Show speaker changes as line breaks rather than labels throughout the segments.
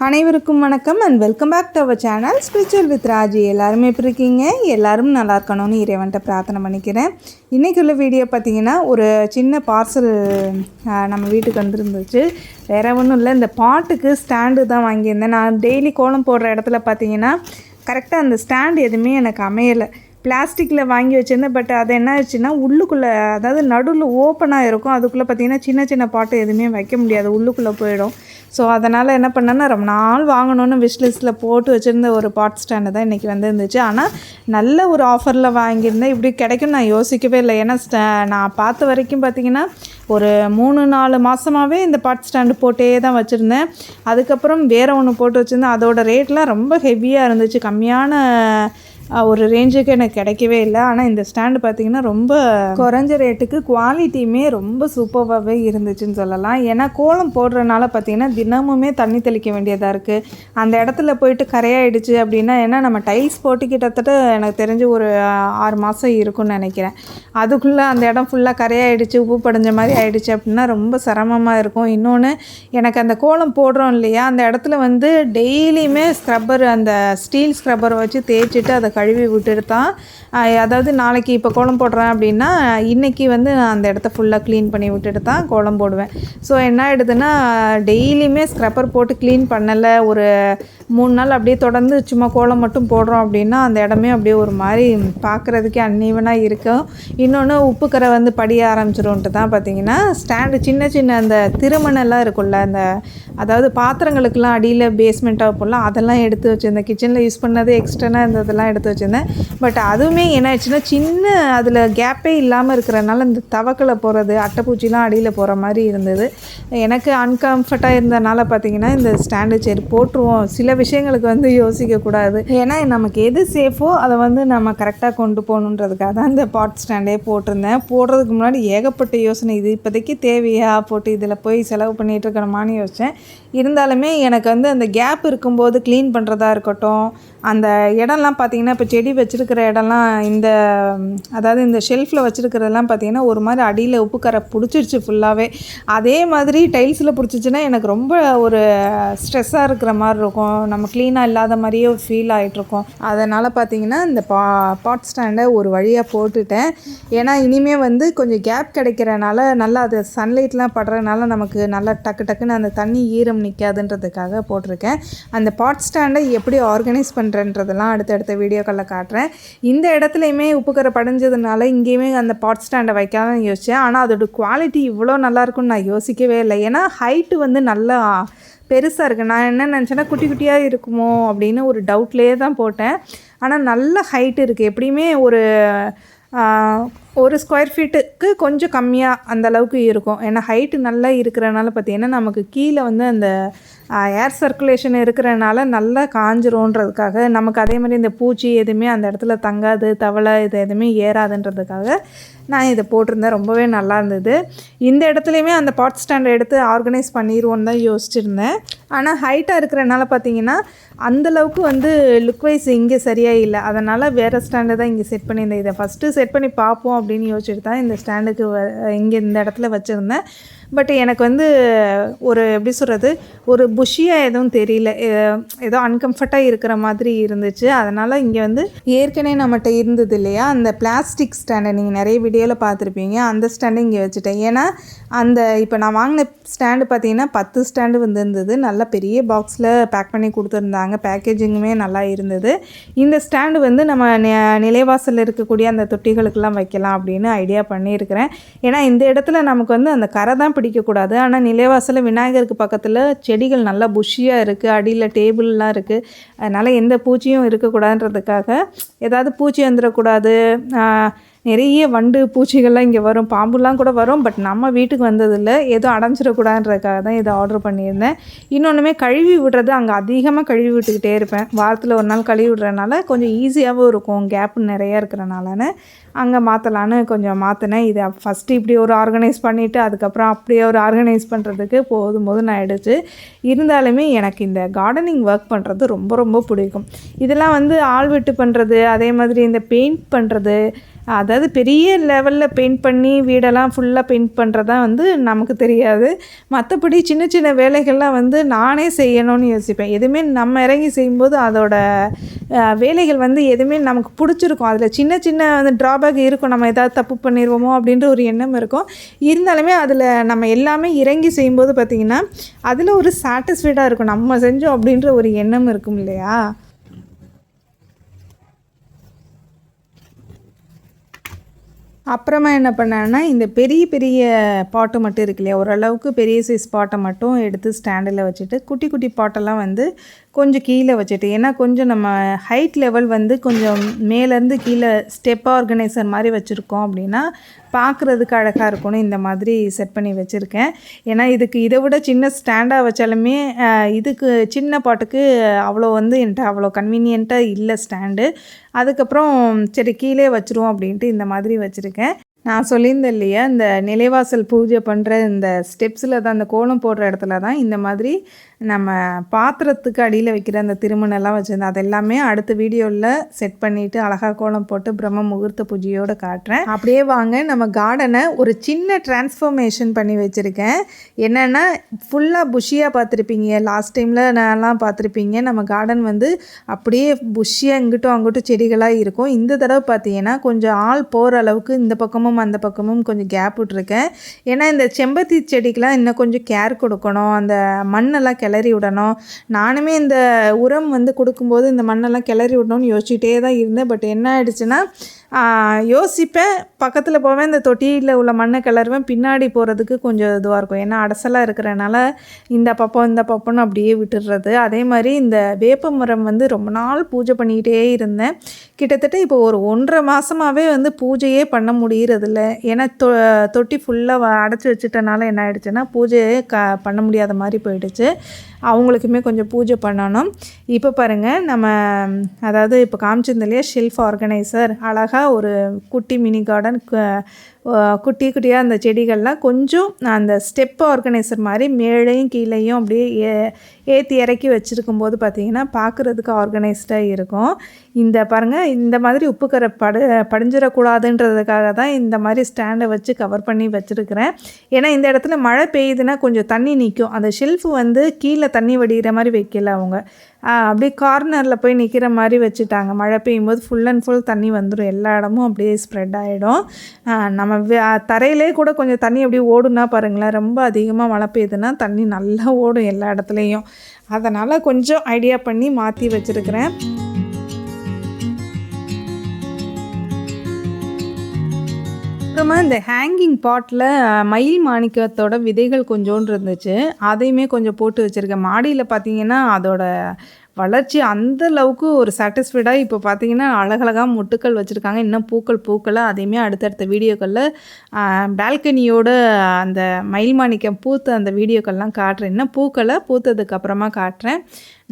அனைவருக்கும் வணக்கம் and welcome back to our channel spiritual with Raji. எல்லாருமே எப்படி இருக்கீங்க? எல்லாரும் நல்லா இருக்கணும்னு இறைவன்ட்ட பிரார்த்தனை பண்ணிக்கிறேன். இன்றைக்கி உள்ள வீடியோ பார்த்திங்கன்னா ஒரு சின்ன பார்சல் நம்ம வீட்டுக்கு வந்துருந்துச்சு. வேறு ஒன்றும் இல்லை, இந்த பாட்டுக்கு ஸ்டாண்டு தான் வாங்கியிருந்தேன். நான் டெய்லி கோலம் போடுற இடத்துல பார்த்திங்கன்னா கரெக்டாக அந்த ஸ்டாண்டு எதுவுமே எனக்கு அமையலை. பிளாஸ்டிக்கில் வாங்கி வச்சுருந்தேன். பட் அது என்ன ஆச்சுன்னா உள்ளுக்குள்ளே, அதாவது நடுவில் ஓப்பனாக இருக்கும், அதுக்குள்ளே பார்த்திங்கன்னா சின்ன சின்ன பாட்டு எதுவுமே வைக்க முடியாது, உள்ளுக்குள்ளே போயிடும். ஸோ அதனால் என்ன பண்ணேன்னா ரொம்ப நாள் வாங்கணுன்னு விஷ்லிஸ்ட்டில் போட்டு வச்சுருந்த ஒரு பாட் ஸ்டாண்டு தான் இன்றைக்கி வந்துருந்துச்சு. ஆனால் நல்ல ஒரு ஆஃபரில் வாங்கியிருந்தேன். இப்படி கிடைக்கும் நான் யோசிக்கவே இல்லை. ஏன்னா நான் பார்த்த வரைக்கும் பார்த்திங்கன்னா ஒரு 3-4 மாதமாகவே இந்த பாட் ஸ்டாண்டு போட்டே தான் வச்சுருந்தேன். அதுக்கப்புறம் வேறு ஒன்று போட்டு வச்சுருந்தேன். அதோடய ரேட்லாம் ரொம்ப ஹெவியாக இருந்துச்சு, கம்மியான ஒரு ரேஞ்சுக்கு எனக்கு கிடைக்கவே இல்லை. ஆனால் இந்த ஸ்டாண்டு பார்த்திங்கன்னா ரொம்ப குறைஞ்ச ரேட்டுக்கு குவாலிட்டியுமே ரொம்ப சூப்பராகவே இருந்துச்சுன்னு சொல்லலாம். ஏன்னா கோலம் போடுறதுனால பார்த்திங்கன்னா தினமுமே தண்ணி தெளிக்க வேண்டியதாக இருக்குது. அந்த இடத்துல போயிட்டு கரையாயிடுச்சு அப்படின்னா, ஏன்னா நம்ம டைல்ஸ் போட்டு கிட்டத்தட்ட எனக்கு தெரிஞ்சு ஒரு 6 மாதம் இருக்குன்னு நினைக்கிறேன். அதுக்குள்ளே அந்த இடம் ஃபுல்லாக கரையாயிடுச்சு, உப்பு படிஞ்ச மாதிரி ஆகிடுச்சு அப்படின்னா ரொம்ப சிரமமாக இருக்கும். இன்னொன்று, எனக்கு அந்த கோலம் போடுறோம் இல்லையா, அந்த இடத்துல வந்து டெய்லியுமே ஸ்க்ரப்பர், அந்த ஸ்டீல் ஸ்க்ரப்பரை வச்சு தேய்ச்சிட்டு அதை கழுவி விட்டுட்டு தான், அதாவது நாளைக்கு இப்போ கோலம் போடுறேன் அப்படின்னா இன்றைக்கி வந்து நான் அந்த இடத்த ஃபுல்லாக க்ளீன் பண்ணி விட்டுட்டு தான் கோலம் போடுவேன். ஸோ என்ன ஆகிடுதுன்னா, டெய்லியுமே ஸ்க்ரப்பர் போட்டு க்ளீன் பண்ணலை, ஒரு 3 நாள் அப்படியே தொடர்ந்து சும்மா கோலம் மட்டும் போடுறோம் அப்படின்னா அந்த இடமே அப்படியே ஒரு மாதிரி பார்க்குறதுக்கே அன்ஈவனாக இருக்கும். இன்னொன்று, உப்புக்கரை வந்து படிய ஆரம்பிச்சிடும்ன்ட்டு தான் பார்த்திங்கன்னா ஸ்டாண்டு சின்ன சின்ன அந்த திருமணெல்லாம் இருக்குல்ல, அந்த அதாவது பாத்திரங்களுக்கெல்லாம் அடியில் பேஸ்மெண்ட்டாக போடலாம், அதெல்லாம் எடுத்து வச்சுருந்தேன். கிச்சனில் யூஸ் பண்ணது எக்ஸ்டர்னாக இருந்ததெல்லாம் எடுத்து வச்சுருந்தேன். பட் அதுவுமே என்ன ஆச்சுன்னா, சின்ன அதில் கேப்பே இல்லாமல் இருக்கிறனால இந்த தவக்களை போகிறது, அட்டைப்பூச்சிலாம் அடியில் போகிற மாதிரி இருந்தது. எனக்கு அன்கம்ஃபர்ட்டாக இருந்ததுனால பார்த்திங்கன்னா இந்த ஸ்டாண்டு சரி போட்டுருவோம், சில விஷயங்களுக்கு வந்து யோசிக்கக்கூடாது, ஏன்னா நமக்கு எது சேஃபோ அதை வந்து நம்ம கரெக்டாக கொண்டு போகணுன்றதுக்காக தான் இந்த பாட் ஸ்டாண்டே போட்டிருந்தேன். போடுறதுக்கு முன்னாடி ஏகப்பட்ட யோசனை, இது இப்போதைக்கு தேவையா போட்டு இதில் போய் செலவு பண்ணிகிட்டு இருக்கணுமான்னு யோசித்தேன். இருந்தாலுமே எனக்கு வந்து அந்த கேப் இருக்கும்போது க்ளீன் பண்ணுறதா இருக்கட்டும், அந்த இடம்லாம் பார்த்திங்கன்னா இப்போ செடி வச்சுருக்கிற இடம்லாம், இந்த அதாவது இந்த ஷெல்ஃபில் வச்சுருக்கிறதெல்லாம் பார்த்திங்கன்னா ஒரு மாதிரி அடியில் உப்புக்கரை பிடிச்சிருச்சு ஃபுல்லாகவே. அதே மாதிரி டைல்ஸில் பிடிச்சிச்சின்னா எனக்கு ரொம்ப ஒரு ஸ்ட்ரெஸ்ஸாக இருக்கிற மாதிரி இருக்கும், நம்ம க்ளீனாக இல்லாத மாதிரியே ஒரு ஃபீல் ஆகிட்ருக்கும். அதனால் பார்த்திங்கன்னா இந்த பாட் ஸ்டாண்டை ஒரு வழியாக போட்டுட்டேன். ஏன்னா இனிமேல் வந்து கொஞ்சம் கேப் கிடைக்கிறனால, நல்லா அது சன்லைட்லாம் படுறதுனால நமக்கு நல்லா டக்கு டக்குன்னு அந்த தண்ணி ஈரம் நிற்காதுன்றதுக்காக போட்டிருக்கேன். அந்த பாட் ஸ்டாண்டை எப்படி ஆர்கனைஸ் பண்ணுறன்றதெல்லாம் அடுத்தடுத்த வீடியோக்களில் காட்டுறேன். இந்த இடத்துலையுமே உப்புக்கரை படிஞ்சதுனால இங்கேயுமே அந்த பாட் ஸ்டாண்டை வைக்காமல் யோசித்தேன். ஆனால் அதோட குவாலிட்டி இவ்வளோ நல்லாயிருக்குன்னு நான் யோசிக்கவே இல்லை. ஏன்னா ஹைட்டு வந்து நல்லா பெருசாக இருக்குது. நான் என்ன நினச்சேன்னா குட்டி குட்டியாக இருக்குமோ அப்படின்னு ஒரு டவுட்லேயே தான் போட்டேன். ஆனால் நல்ல ஹைட்டு இருக்குது. எப்படியுமே ஒரு ஸ்கொயர் ஃபீட்டுக்கு கொஞ்சம் கம்மியாக அந்த அளவுக்கு இருக்கும். ஏன்னா ஹைட்டு நல்லா இருக்கிறனால பார்த்திங்கன்னா நமக்கு கீழே வந்து அந்த ஏர் சர்க்குலேஷன் இருக்கிறனால நல்லா காஞ்சிரும்ன்றதுக்காக, நமக்கு அதே மாதிரி இந்த பூச்சி எதுவுமே அந்த இடத்துல தங்காது, தவளை இது எதுவுமே ஏறாதுன்றதுக்காக நான் இதை போட்டிருந்தேன். ரொம்பவே நல்லா இருந்தது. இந்த இடத்துலையுமே அந்த பாட் ஸ்டாண்டை எடுத்து ஆர்கனைஸ் பண்ணிடுவோன்னு தான் யோசிச்சுருந்தேன். ஆனால் ஹைட்டாக இருக்கிறனால பார்த்திங்கன்னா அந்தளவுக்கு வந்து லுக்வைஸ் இங்கே சரியாக இல்லை. அதனால் வேறு ஸ்டாண்டை தான் இங்கே செட் பண்ணியிருந்தேன். இதை ஃபஸ்ட்டு செட் பண்ணி பார்ப்போம் அப்படின்னு யோசிச்சுட்டு தான் இந்த ஸ்டாண்டுக்கு இங்கே இந்த இடத்துல வச்சுருந்தேன். பட் எனக்கு வந்து ஒரு எப்படி சொல்கிறது, ஒரு புஷியாக எதுவும் தெரியல, ஏதோ அன்கம்ஃபர்ட்டாக இருக்கிற மாதிரி இருந்துச்சு. அதனால் இங்கே வந்து ஏற்கனவே நம்மகிட்ட இருந்தது இல்லையா அந்த பிளாஸ்டிக் ஸ்டாண்டை, நீங்கள் நிறைய வீடியோவில் பார்த்துருப்பீங்க, அந்த ஸ்டாண்டை இங்கே வச்சுட்டேன். ஏன்னா அந்த இப்போ நான் வாங்கின ஸ்டாண்டு பார்த்திங்கன்னா 10 ஸ்டாண்டு இருந்தது. நல்லா பெரிய பாக்ஸில் பேக் பண்ணி கொடுத்துருந்தாங்க. பேக்கேஜிங்குமே நல்லா இருந்தது. இந்த ஸ்டாண்டு வந்து நம்ம நிலைவாசலில் இருக்கக்கூடிய அந்த தொட்டிகளுக்கெல்லாம் வைக்கலாம் அப்படின்னு ஐடியா பண்ணியிருக்கிறேன். ஏன்னா இந்த இடத்துல நமக்கு வந்து அந்த கரை தான் பிடிக்கக்கூடாது. ஆனால் நிலைவாசலில் விநாயகருக்கு பக்கத்தில் செடிகள் நல்லா புஷியாக இருக்குது, அடியில் டேபிள்லாம் இருக்குது. அதனால் எந்த பூச்சியும் இருக்கக்கூடாதுன்றதுக்காக, ஏதாவது பூச்சி வந்துடக்கூடாது, நிறைய வண்டு பூச்சிகள்லாம் இங்கே வரும், பாம்புலாம் கூட வரும், பட் நம்ம வீட்டுக்கு வந்ததில்லை, ஏதோ அடைஞ்சிடக்கூடாதுன்றதுக்காக தான் இதை ஆர்டர் பண்ணியிருந்தேன். இன்னொன்றுமே கழுவி விடுறது, அங்கே அதிகமாக கழுவி விட்டுக்கிட்டே இருப்பேன். வாரத்தில் ஒரு நாள் கழுவி விடுறதுனால கொஞ்சம் ஈஸியாகவும் இருக்கும், கேப்பு நிறையா இருக்கிறனாலன்னு அங்கே மாற்றலான்னு கொஞ்சம் மாற்றினேன். இதை ஃபஸ்ட்டு இப்படி ஒரு ஆர்கனைஸ் பண்ணிவிட்டு அதுக்கப்புறம் அப்படியே ஒரு ஆர்கனைஸ் பண்ணுறதுக்கு போதும் ஆகிடுச்சு. இருந்தாலுமே எனக்கு இந்த கார்டனிங் ஒர்க் பண்ணுறது ரொம்ப ரொம்ப பிடிக்கும். இதெல்லாம் வந்து ஆள் விட்டு பண்ணுறது அதே மாதிரி இந்த பெயிண்ட் பண்ணுறது, அதாவது பெரிய லெவலில் பெயிண்ட் பண்ணி வீடெல்லாம் ஃபுல்லாக பெயிண்ட் பண்ணுறதான் வந்து நமக்கு தெரியாது. மற்றபடி சின்ன சின்ன வேலைகள்லாம் வந்து நானே செய்யணும்னு யோசிப்பேன். எதுவுமே நம்ம இறங்கி செய்யும்போது அதோட வேலைகள் வந்து எதுவுமே நமக்கு பிடிச்சிருக்கும். அதில் சின்ன சின்ன வந்து ட்ராபேக் இருக்கும், நம்ம ஏதாவது தப்பு பண்ணிடுவோமோ அப்படின்ற ஒரு எண்ணம் இருக்கும். இருந்தாலுமே அதில் நம்ம எல்லாமே இறங்கி செய்யும்போது பார்த்திங்கன்னா அதில் ஒரு சாட்டிஸ்ஃபைடாக இருக்கும், நம்ம செஞ்சோம் அப்படின்ற ஒரு எண்ணம் இருக்கும் இல்லையா. அப்புறமா என்ன பண்ணேன்னா, இந்த பெரிய பெரிய பாட்டு மட்டும் இருக்கு இல்லையா, ஓரளவுக்கு பெரிய சைஸ் பாட்டை மட்டும் எடுத்து ஸ்டாண்டில் வச்சுட்டு குட்டி குட்டி பாட்டெல்லாம் வந்து கொஞ்சம் கீழே வச்சுட்டு, ஏன்னா கொஞ்சம் நம்ம ஹைட் லெவல் வந்து கொஞ்சம் மேலேருந்து கீழே ஸ்டெப் ஆர்கனைசர் மாதிரி வச்சுருக்கோம் அப்படின்னா பார்க்குறதுக்கு அழகாக இருக்கணும். இந்த மாதிரி செட் பண்ணி வச்சுருக்கேன். ஏன்னா இதை விட சின்ன ஸ்டாண்டாக வச்சாலுமே இதுக்கு சின்ன பாட்டுக்கு அவ்வளோ வந்து என்கிட்ட அவ்வளோ கன்வீனியண்ட்டாக இல்லை ஸ்டாண்டு. அதுக்கப்புறம் சரி கீழே வச்சுருவோம் அப்படின்ட்டு இந்த மாதிரி வச்சுருக்கேன். நான் சொல்லியிருந்தேன் இல்லையா, இந்த நிலைவாசல் பூஜை பண்ணுற இந்த ஸ்டெப்ஸில் தான், அந்த கோலம் போடுற இடத்துல தான் இந்த மாதிரி நம்ம பாத்திரத்துக்கு அடியில் வைக்கிற அந்த திருமணெல்லாம் வச்சுருந்தேன். அது எல்லாமே அடுத்த வீடியோவில் செட் பண்ணிவிட்டு அழகாக கோலம் போட்டு பிரம்ம முகூர்த்த பூஜையோடு காட்டுறேன். அப்படியே வாங்க நம்ம கார்டனை ஒரு சின்ன டிரான்ஸ்ஃபர்மேஷன் பண்ணி வச்சுருக்கேன். என்னென்னா ஃபுல்லாக புஷ்ஷியாக பார்த்துருப்பீங்க, லாஸ்ட் டைமில் நான்லாம் பார்த்துருப்பீங்க. நம்ம கார்டன் வந்து அப்படியே புஷ்ஷியாக இங்கிட்டும் அங்கிட்டும் செடிகளாக இருக்கும். இந்த தடவை பார்த்தீங்கன்னா கொஞ்சம் ஆள் போகிற அளவுக்கு இந்த பக்கமும் அந்த பக்கமும் கொஞ்சம் கேப் விட்ருக்கேன். ஏன்னா இந்த செம்பருத்தி செடிக்கெலாம் இன்னும் கொஞ்சம் கேர் கொடுக்கணும், அந்த மண்ணெல்லாம் கிளறி விடணும். நானுமே இந்த உரம் வந்து கொடுக்கும்போது இந்த மண்ணெல்லாம் கிளறி விடணும்னு யோசிச்சுட்டே தான் இருந்தேன். பட் என்ன ஆயிடுச்சுன்னா, யோசிப்பேன், பக்கத்தில் போவேன், இந்த தொட்டியில் உள்ள மண்ணை கிளறுவேன், பின்னாடி போகிறதுக்கு கொஞ்சம் இதுவாக இருக்கும். ஏன்னா அடசலாக இருக்கிறனால இந்த பப்பம்னு அப்படியே விட்டுடுறது. அதே மாதிரி இந்த வேப்ப மரம் வந்து ரொம்ப நாள் பூஜை பண்ணிக்கிட்டே இருந்தேன். கிட்டத்தட்ட இப்போ ஒரு 1.5 மாதமாகவே வந்து பூஜையே பண்ண முடியறதில்ல. ஏன்னா தொட்டி ஃபுல்லாக அடைச்சி வச்சுட்டனால என்ன ஆகிடுச்சுன்னா பூஜையே பண்ண முடியாத மாதிரி போயிடுச்சு. அவங்களுக்குமே கொஞ்சம் பூஜை பண்ணணும். இப்போ பாருங்கள், நம்ம அதாவது இப்போ காமிச்சிருந்த இல்லையா ஷெல்ஃப் ஆர்கனைசர், அழகாக ஒரு குட்டி மினி கார்டன், குட்டி குட்டியாக அந்த செடிகள்லாம் கொஞ்சம் அந்த ஸ்டெப் ஆர்கனைசர் மாதிரி மேலேயும் கீழேயும் அப்படியே ஏற்றி இறக்கி வச்சுருக்கும்போது பார்த்திங்கன்னா பார்க்குறதுக்கு ஆர்கனைஸ்டாக இருக்கும். இந்த பாருங்கள், இந்த மாதிரி உப்புக்கரை படிஞ்சிடக்கூடாதுன்றதுக்காக தான் இந்த மாதிரி ஸ்டாண்டை வச்சு கவர் பண்ணி வச்சுருக்கிறேன். ஏன்னா இந்த இடத்துல மழை பெய்யுதுன்னா கொஞ்சம் தண்ணி நிற்கும். அந்த ஷெல்ஃபு வந்து கீழே தண்ணி வடிகிற மாதிரி வைக்கல அவங்க, அப்படியே கார்னரில் போய் நிற்கிற மாதிரி வச்சுட்டாங்க. மழை பெய்யும்போது ஃபுல் அண்ட் ஃபுல் தண்ணி வந்துடும், எல்லா இடமும் அப்படியே ஸ்ப்ரெட் ஆகிடும். நம்ம தரையிலே கூட கொஞ்சம் தண்ணி அப்படியே ஓடுனா பாருங்களேன், ரொம்ப அதிகமாக மழை பெய்யுதுன்னா தண்ணி நல்லா ஓடும் எல்லா இடத்துலையும். அதனால் கொஞ்சம் ஐடியா பண்ணி மாற்றி வச்சுருக்கிறேன். அப்புறமா இந்த ஹேங்கிங் பாட்டில் மயில் மாணிக்கத்தோட விதைகள் கொஞ்சோண்டு இருந்துச்சு, அதையுமே கொஞ்சம் போட்டு வச்சுருக்கேன். மாடியில் பார்த்திங்கன்னா அதோட வளர்ச்சி அந்த அளவுக்கு ஒரு சாட்டிஸ்ஃபைடாக இப்போ பார்த்திங்கன்னா அழகழகாக மொட்டுக்கள் வச்சுருக்காங்க. இன்னும் பூக்களாக அதையுமே அடுத்தடுத்த வீடியோக்களில் பால்கனியோட அந்த மயில் மாணிக்கம் பூத்த அந்த வீடியோக்கள்லாம் காட்டுறேன். இன்னும் பூத்ததுக்கப்புறமா காட்டுறேன்.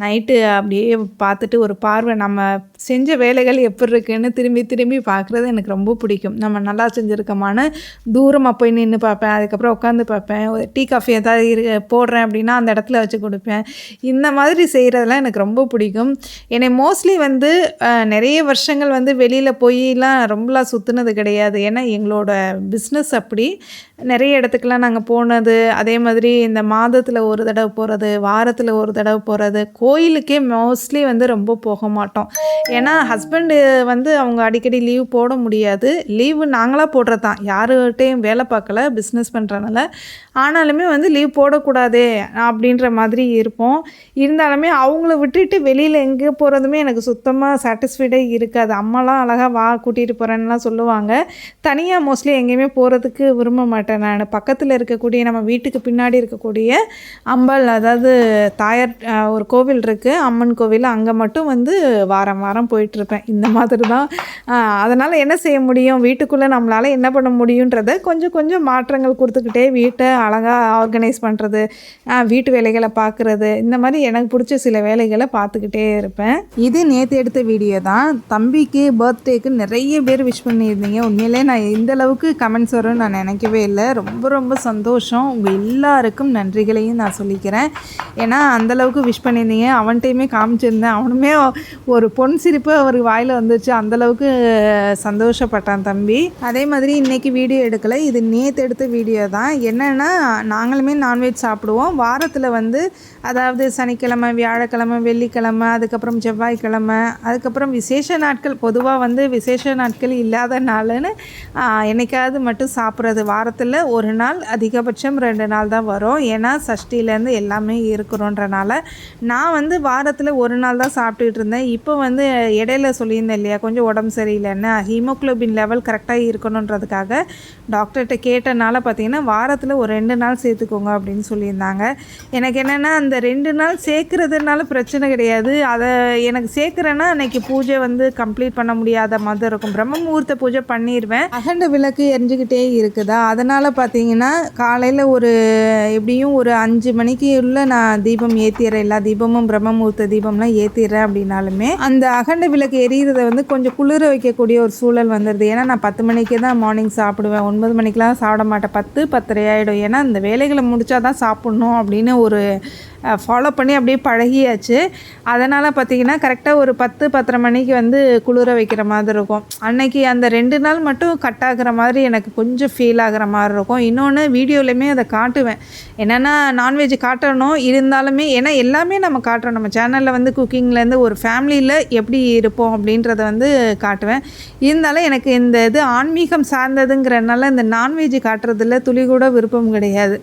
நைட்டு அப்படியே பார்த்துட்டு ஒரு பார்வை, நம்ம செஞ்ச வேலைகள் எப்படி இருக்குன்னு திரும்பி பார்க்குறது எனக்கு ரொம்ப பிடிக்கும். நம்ம நல்லா செஞ்சுருக்கோமான்னு தூரமாக போய் நின்று பார்ப்பேன். அதுக்கப்புறம் உட்காந்து பார்ப்பேன். ஒரு டீ காஃபி ஏதாவது போடுறேன் அப்படின்னா அந்த இடத்துல வச்சு கொடுப்பேன். இந்த மாதிரி செய்கிறதெல்லாம் எனக்கு ரொம்ப பிடிக்கும். என்னை மோஸ்ட்லி வந்து நிறைய வருஷங்கள் வந்து வெளியில் போயெலாம் ரொம்பலாம் சுற்றுனது கிடையாது. ஏன்னா எங்களோட பிஸ்னஸ் அப்படி நிறைய இடத்துக்கெலாம் நாங்கள் போனது. அதே மாதிரி இந்த மாதத்தில் ஒரு தடவை போகிறது, வாரத்தில் ஒரு தடவை போகிறது, கோயிலுக்கே மோஸ்ட்லி வந்து ரொம்ப போக மாட்டோம். ஏன்னா ஹஸ்பண்டு வந்து அவங்க அடிக்கடி லீவ் போட முடியாது. லீவு நாங்களாக போடுறது தான், யாருகிட்டையும் வேலை பார்க்கல, பிஸ்னஸ் பண்ணுறதுனால. ஆனாலுமே வந்து லீவ் போடக்கூடாதே அப்படின்ற மாதிரி இருப்போம். இருந்தாலுமே அவங்கள விட்டுட்டு வெளியில் எங்கே போகிறதுமே எனக்கு சுத்தமாக சாட்டிஸ்ஃபைடே இருக்காது. அம்மாலாம் அழகாக வா கூட்டிகிட்டு போகிறேன்னுலாம் சொல்லுவாங்க. தனியாக மோஸ்ட்லி எங்கேயுமே போகிறதுக்கு விரும்ப மாட்டேன் நான். பக்கத்தில் இருக்கக்கூடிய நம்ம வீட்டுக்கு பின்னாடி இருக்கக்கூடிய அம்பாள், அதாவது தாயார் ஒரு கோவில் இருக்குது, அம்மன் கோவில், அங்கே மட்டும் வந்து வாரம் போயிட்டுருப்பேன். இந்த மாதிரி தான். அதனால் என்ன செய்ய முடியும், வீட்டுக்குள்ளே நம்மளால் என்ன பண்ண முடியுன்றதை கொஞ்சம் மாற்றங்கள் கொடுத்துக்கிட்டே வீட்டை அழகாக ஆர்கனைஸ் பண்ணுறது, வீட்டு வேலைகளை பார்க்குறது, இந்த மாதிரி எனக்கு பிடிச்ச சில வேலைகளை பார்த்துக்கிட்டே இருப்பேன். இது நேற்று எடுத்த வீடியோ தான். தம்பிக்கு பர்த்டேக்கு நிறைய பேர் விஷ் பண்ணியிருந்தீங்க. உண்மையிலே நான் இந்த அளவுக்கு கமெண்ட்ஸ் வரும்னு நான் நினைக்கவே இல்லை. ரொம்ப சந்தோஷம். உங்கள் எல்லாருக்கும் நன்றிகளையும் நான் சொல்லிக்கிறேன். ஏன்னா அந்தளவுக்கு விஷ் பண்ணியிருந்தீங்க. அவன்கிட்டையுமே காமிச்சிருந்தேன். அவனுமே ஒரு பொன் சிரிப்பு அவர் வாயில் வந்துச்சு. அந்தளவுக்கு சந்தோஷப்பட்டான் தம்பி. அதே மாதிரி இன்றைக்கி வீடியோ எடுக்கலை, இது நேற்று எடுத்த வீடியோ தான். என்னென்னா நாங்களுமே நான்வெஜ் சாப்பிடுவோம். வாரத்தில் வந்து அதாவது சனிக்கிழமை, வியாழக்கிழமை, வெள்ளிக்கிழமை, அதுக்கப்புறம் செவ்வாய்க்கிழமை, அதுக்கப்புறம் விசேஷ நாட்கள். பொதுவாக வந்து விசேஷ நாட்கள் இல்லாத நாள்னு என்னைக்காவது மட்டும் சாப்பிட்றது. வாரத்தில் ஒரு நாள், அதிகபட்சம் 2 நாள் தான் வரும். ஏன்னா சஷ்டிலேருந்து எல்லாமே இருக்கிறோன்றனால நான் வந்து வாரத்தில் ஒரு நாள் தான் சாப்பிட்டுட்டு இருந்தேன். இப்போ வந்து இடையில சொல்லியிருந்தேன் இல்லையா, கொஞ்சம் உடம்பு சரியில்லைன்னு, ஹீமோக்ளோபின் லெவல் கரெக்டாக இருக்கணுன்றதுக்காக டாக்டர்கிட்ட கேட்டனால பார்த்திங்கன்னா வாரத்தில் ஒரு 2 நாள் சேர்த்துக்கோங்க அப்படின்னு சொல்லியிருந்தாங்க. எனக்கு என்னென்னா அந்த 2 நாள் சேர்க்குறதுனால பிரச்சனை கிடையாது. அதை எனக்கு சேர்க்குறேன்னா அன்றைக்கி பூஜை வந்து கம்ப்ளீட் பண்ண முடியாத மாதிரி இருக்கும். பிரம்ம முகூர்த்த பூஜை பண்ணிடுவேன். அகண்ட விளக்கு எரிஞ்சுக்கிட்டே இருக்குதா, அதனால் பார்த்திங்கன்னா காலையில் ஒரு எப்படியும் ஒரு 5 மணிக்கு உள்ள நான் தீபம் ஏற்றிடுறேன். எல்லா தீபமும் பிரம்ம முகூர்த்த தீபம்லாம் ஏற்றிடுறேன். அப்படின்னாலுமே அந்த அகண்ட விளக்கு எரியிறதை வந்து கொஞ்சம் குளிர வைக்கக்கூடிய ஒரு சூழல் வந்துடுது. ஏன்னா நான் 10 மணிக்கு தான் மார்னிங் சாப்பிடுவேன். 9 மணிக்கெலாம் சாப்பிட மாட்டேன். 10-10:30 ஆகிடும். ஏன்னா இந்த வேலைகளை முடித்தா தான் சாப்பிட்ணும் அப்படின்னு ஒரு ஃபாலோ பண்ணி அப்படியே பழகியாச்சு. அதனால் பார்த்திங்கன்னா கரெக்டாக ஒரு 10-10:30 மணிக்கு வந்து குளிர வைக்கிற மாதிரி இருக்கும். அன்னைக்கு அந்த 2 நாள் மட்டும் கட் ஆகிற மாதிரி எனக்கு கொஞ்சம் ஃபீல் ஆகிற மாதிரி இருக்கும். இன்னொன்று வீடியோலையுமே அதை காட்டுவேன். என்னென்னா நான்வெஜ் காட்டணும் இருந்தாலுமே, ஏன்னா எல்லாமே நம்ம காட்டுறோம். நம்ம சேனலில் வந்து குக்கிங்லேருந்து ஒரு ஃபேமிலியில் எப்படி இருப்போம் அப்படின்றத வந்து காட்டுவேன். இருந்தாலும் எனக்கு இந்த இது ஆன்மீகம் சார்ந்ததுங்கிறனால இந்த நான்வெஜ் காட்டுறதுல துளி கூட விருப்பம் கிடையாது.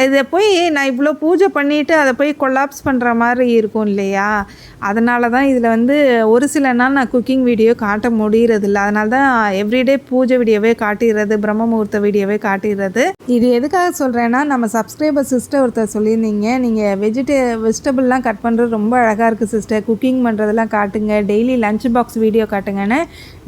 இதை போய் நான் இவ்வளோ பூஜை பண்ணிவிட்டு அதை போய் கொலாப்ஸ் பண்ணுற மாதிரி இருக்கும் இல்லையா, அதனால தான் இதில் வந்து ஒரு சில நாள் நான் குக்கிங் வீடியோ காட்ட முடியறதில்ல. அதனால தான் எவ்ரிடே பூஜை வீடியோவே காட்டிடுறது, பிரம்ம முகூர்த்த வீடியோவே காட்டிடுறது. இது எதுக்காக சொல்கிறேன்னா, நம்ம சப்ஸ்கிரைபர் சிஸ்டர் ஒருத்தர் சொல்லியிருந்தீங்க, நீங்கள் வெஜிடபிள்லாம் கட் பண்ணுறது ரொம்ப அழகாக இருக்குது சிஸ்டர், குக்கிங் பண்ணுறதெல்லாம் காட்டுங்க, டெய்லி லஞ்ச் பாக்ஸ் வீடியோ காட்டுங்கன்னு.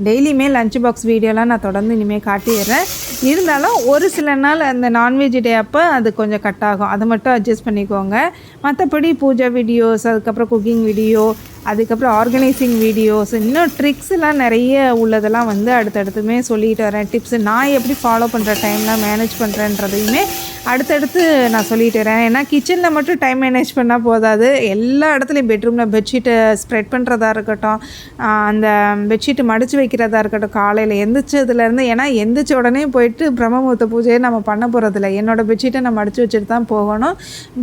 டெய்லியுமே லஞ்ச் பாக்ஸ் வீடியோலாம் நான் தொடர்ந்து இனிமேல் காட்டிடுறேன். இருந்தாலும் ஒரு சில நாள் அந்த நான்வெஜ் டே அப்போ அது கொஞ்சம் கட் ஆகும். அதை மட்டும் அட்ஜஸ்ட் பண்ணிக்கோங்க. மற்றபடி பூஜை வீடியோஸ், அதுக்கப்புறம் குக்கிங் வீடியோ, அதுக்கப்புறம் ஆர்கனைசிங் வீடியோஸ், இன்னும் ட்ரிக்ஸ்லாம் நிறைய உள்ளதெல்லாம் வந்து அடுத்தடுத்துமே சொல்லிட்டு வரேன். டிப்ஸ் நான் எப்படி ஃபாலோ பண்ணுற டைம்லாம் மேனேஜ் பண்ணுறேன்றதையுமே அடுத்தடுத்து நான் சொல்லிட்டு வரேன். ஏன்னா கிச்சனில் மட்டும் டைம் மேனேஜ் பண்ணால் போதாது, எல்லா இடத்துலையும் பெட்ரூமில் பெட்ஷீட்டை ஸ்ப்ரெட் பண்ணுறதா இருக்கட்டும், அந்த பெட்ஷீட்டு மடித்து வைக்கிறதா இருக்கட்டும், காலையில் எந்திரிச்சதுலேருந்து. ஏன்னா எந்திரிச்ச உடனே போயிட்டு பிரம்ம முகூர்த்த பூஜையை நம்ம பண்ண போகிறதில்ல. என்னோடய பெட்ஷீட்டை நான் மடித்து வச்சுட்டு தான் போகணும்,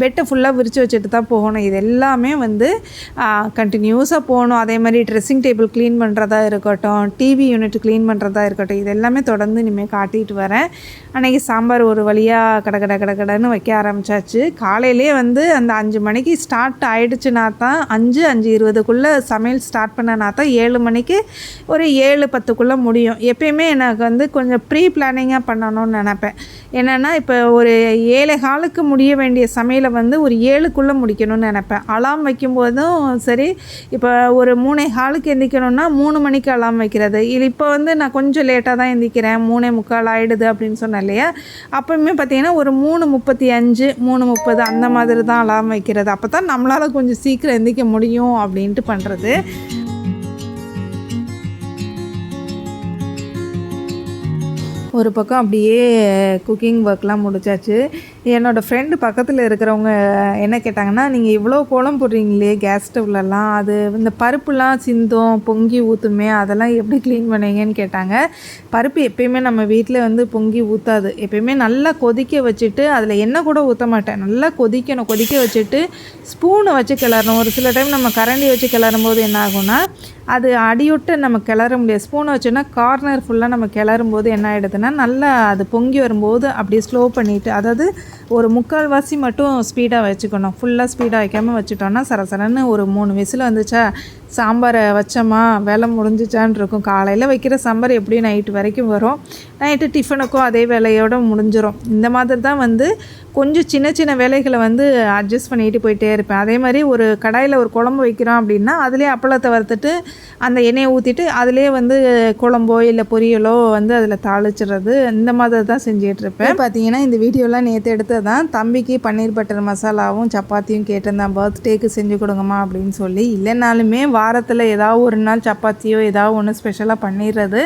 பெட்டை ஃபுல்லாக விரித்து வச்சுட்டு தான் போகணும். இது எல்லாமே வந்து கண்டினியூஸாக போகணும். அதே மாதிரி ட்ரெஸ்ஸிங் டேபிள் க்ளீன் பண்ணுறதா இருக்கட்டும், டிவி யூனிட் க்ளீன் பண்ணுறதா இருக்கட்டும், இது எல்லாமே தொடர்ந்து இனிமேல் காட்டிகிட்டு வரேன். அன்றைக்கி சாம்பார் ஒரு வழியாக கடன்னு வைக்க ஆரம்பித்தாச்சு. காலையிலே வந்து அந்த 5 மணிக்கு ஸ்டார்ட் ஆகிடுச்சுனா தான், 5-5:20க்குள்ளே சமையல் ஸ்டார்ட் பண்ணனா தான் 7 மணிக்கு ஒரு 7:10க்குள்ளே முடியும். எப்பயுமே எனக்கு வந்து கொஞ்சம் ப்ரீ பிளானிங்காக பண்ணணும்னு நினப்பேன். என்னென்னா இப்போ ஒரு 7:15க்கு முடிய வேண்டிய சமையலை வந்து ஒரு 7க்குள்ளே முடிக்கணும்னு நினப்பேன். அலாம் வைக்கும்போதும் சரி, இப்போ ஒரு 3:15க்கு எந்திரிக்கணும்னா 3 மணிக்கு அலாம் வைக்கிறது. இது இப்போ வந்து நான் கொஞ்சம் லேட்டாக தான் எந்திரிக்கிறேன், 3:45 ஆகிடுது அப்படின்னு சொன்னேன் இல்லையா. அப்போவுமே பார்த்திங்கன்னா ஒரு 3:35, 3:30 அந்த மாதிரி தான் அலாம் வைக்கிறது. அப்போ தான் நம்மளால் கொஞ்சம் சீக்கிரம் எந்திரிக்க முடியும் அப்படின்ட்டு பண்ணுறது. ஒரு பக்கம் அப்படியே குக்கிங் ஒர்க்லாம் முடிச்சாச்சு. என்னோடய ஃப்ரெண்டு பக்கத்தில் இருக்கிறவங்க என்ன கேட்டாங்கன்னா, நீங்கள் இவ்வளோ கோலம் போடுறீங்களே கேஸ் ஸ்டவ்லலாம், அது இந்த பருப்புலாம் சிந்தும், பொங்கி ஊற்றுமே, அதெல்லாம் எப்படி க்ளீன் பண்ணுவீங்கன்னு கேட்டாங்க. பருப்பு எப்பயுமே நம்ம வீட்டில் வந்து பொங்கி ஊற்றாது. எப்பயுமே நல்லா கொதிக்க வச்சுட்டு, அதில் எண்ணெய் கூட ஊற்ற மாட்டேன், நல்லா கொதிக்கணும். கொதிக்க வச்சுட்டு ஸ்பூனை வச்சு கிளறணும். ஒரு சில டைம் நம்ம கரண்டி வச்சு கிளறும் போது என்ன ஆகும்னா, அது அடியுட்டு நம்ம கிளற முடியாது. ஸ்பூனை வச்சோன்னா கார்னர் ஃபுல்லாக நம்ம கிளறும் போது என்ன ஆகிடுதுன்னா, நல்லா அது பொங்கி வரும்போது அப்படியே ஸ்லோ பண்ணிவிட்டு, அதாவது ஒரு 3/4 மட்டும் ஸ்பீடாக வச்சுக்கணும். ஃபுல்லாக ஸ்பீடாக வைக்காமல் வச்சுட்டோன்னா சரசரன்னு ஒரு 3 விசில் வந்துச்சா, சாம்பாரை வச்சோமா வேலை முடிஞ்சிச்சான் இருக்கும். காலையில் வைக்கிற சாம்பார் எப்படியும் நைட்டு வரைக்கும் வரும். நைட்டு டிஃபனுக்கும் அதே வேலையோடு முடிஞ்சிடும். இந்த மாதிரி தான் வந்து கொஞ்சம் சின்ன சின்ன வேலைகளை வந்து அட்ஜஸ்ட் பண்ணிட்டு போயிட்டே இருப்பேன். அதே மாதிரி ஒரு கடாயில் ஒரு குழம்பு வைக்கிறோம் அப்படின்னா, அதிலே அப்பளத்தை வறுத்துட்டு அந்த எண்ணெயை ஊற்றிட்டு அதிலே வந்து குழம்போ இல்லை பொரியலோ வந்து அதில் தாளிச்சிடுறது, இந்த மாதிரி தான் செஞ்சிகிட்ருப்பேன். பார்த்தீங்கன்னா இந்த வீடியோலாம் நேற்று எடுத்த அடுத்ததான் தம்பிக்கு பன்னீர் பட்டர் மசாலாவும் சப்பாத்தியும் கேட்டிருந்தான், பர்த்டேக்கு செஞ்சு கொடுங்கம்மா அப்படின்னு சொல்லி. இல்லைனாலுமே வாரத்தில் ஏதாவது ஒரு நாள் சப்பாத்தியோ ஏதாவது ஒன்று ஸ்பெஷலாக பண்ணிடுறது.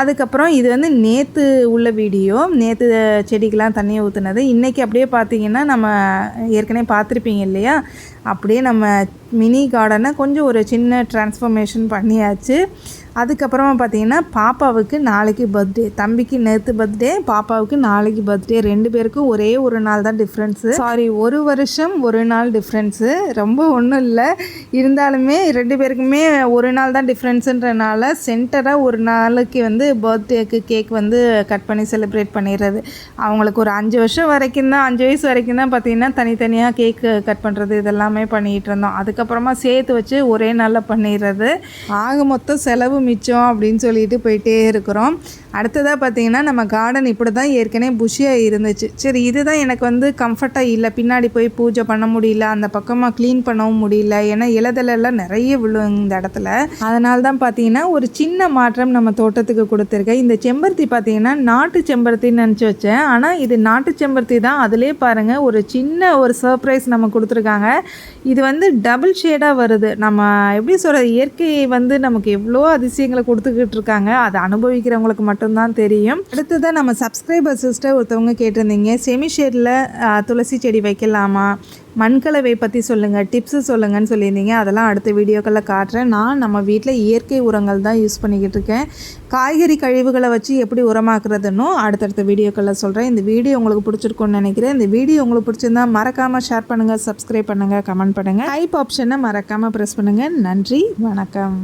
அதுக்கப்புறம் இது வந்து நேற்று உள்ள வீடியோ, நேற்று செடிக்கெலாம் தண்ணியை ஊற்றுனது. இன்றைக்கி அப்படியே பார்த்திங்கன்னா நம்ம ஏற்கனவே பார்த்துருப்பீங்க இல்லையா, அப்படியே நம்ம மினி கார்டனை கொஞ்சம் ஒரு சின்ன ட்ரான்ஸ்ஃபர்மேஷன் பண்ணியாச்சு. அதுக்கப்புறமா பார்த்திங்கன்னா பாப்பாவுக்கு நாளைக்கு பர்த்டே. தம்பிக்கு நேற்று பர்த்டே, பாப்பாவுக்கு நாளைக்கு பர்த்டே. 2 பேருக்கும் ஒரே ஒரு நாள் தான் டிஃப்ரென்ஸு. சாரி, ஒரு வருஷம் ஒரு நாள் டிஃப்ரென்ஸு. ரொம்ப ஒன்றும் இல்லை, இருந்தாலுமே 2 பேருக்குமே ஒரு நாள் தான் டிஃப்ரென்ஸுன்றனால சென்டராக ஒரு நாளைக்கு வந்து பர்த்டேக்கு கேக் வந்து கட் பண்ணி செலிப்ரேட் பண்ணிடுறது. அவங்களுக்கு ஒரு 5 வருஷம் வரைக்கும் தான், 5 வயசு வரைக்கும் தான் பார்த்திங்கன்னா தனித்தனியாக கேக்கு கட் பண்ணுறது இதெல்லாமே பண்ணிகிட்டு இருந்தோம். அதுக்கப்புறமா சேர்த்து வச்சு ஒரே நாளில் பண்ணிடுறது. ஆக மொத்தம் செலவு மிச்சம் அப்படின்னு சொல்லிட்டு போயிட்டே இருக்கிறோம். அடுத்ததாக பார்த்திங்கன்னா நம்ம கார்டன் இப்படி தான் ஏற்கனவே புஷியாக இருந்துச்சு. சரி, இதுதான் எனக்கு வந்து கம்ஃபர்ட்டாக இல்லை, பின்னாடி போய் பூஜை பண்ண முடியல, அந்த பக்கமாக க்ளீன் பண்ணவும் முடியல, ஏன்னா இலதலெல்லாம் நிறைய விழும் இந்த இடத்துல. அதனால தான் பார்த்திங்கன்னா ஒரு சின்ன மாற்றம் நம்ம தோட்டத்துக்கு கொடுத்துருக்கேன். இந்த செம்பருத்தி பார்த்திங்கன்னா நாட்டு செம்பருத்தின்னு நினச்சி வச்சேன், ஆனால் இது நாட்டு செம்பருத்தி தான். அதிலே பாருங்கள் ஒரு சின்ன ஒரு சர்ப்ரைஸ் நம்ம கொடுத்துருக்காங்க. இது வந்து டபுள் ஷேடாக வருது. நம்ம எப்படி சொல்கிறது, இயற்கை வந்து நமக்கு எவ்வளோ அதிசயங்களை கொடுத்துக்கிட்டு இருக்காங்க, அதை அனுபவிக்கிறவங்களுக்கு மட்டும்தான் தெரியும். அடுத்ததான் நம்ம சப்ஸ்கிரைபர் சிஸ்டர் ஒருத்தவங்க கேட்டிருந்தீங்க, செமி ஷேடில் துளசி செடி வைக்கலாமா, மண்கலவை பற்றி சொல்லுங்கள், டிப்ஸு சொல்லுங்கன்னு சொல்லியிருந்தீங்க. அதெல்லாம் அடுத்த வீடியோக்களில் காட்டுறேன். நான் நம்ம வீட்டில் இயற்கை உரங்கள் தான் யூஸ் பண்ணிக்கிட்டு இருக்கேன். காய்கறி கழிவுகளை வச்சு எப்படி உரமாக்குறதுன்னு அடுத்தடுத்த வீடியோக்களில் சொல்கிறேன். இந்த வீடியோ உங்களுக்கு பிடிச்சிருக்குன்னு நினைக்கிறேன். இந்த வீடியோ உங்களுக்கு பிடிச்சிருந்தா மறக்காமல் ஷேர் பண்ணுங்கள், சப்ஸ்கிரைப் பண்ணுங்கள், கமெண்ட் பண்ணுங்கள், டைப் ஆப்ஷனை மறக்காமல் ப்ரெஸ் பண்ணுங்கள். நன்றி, வணக்கம்.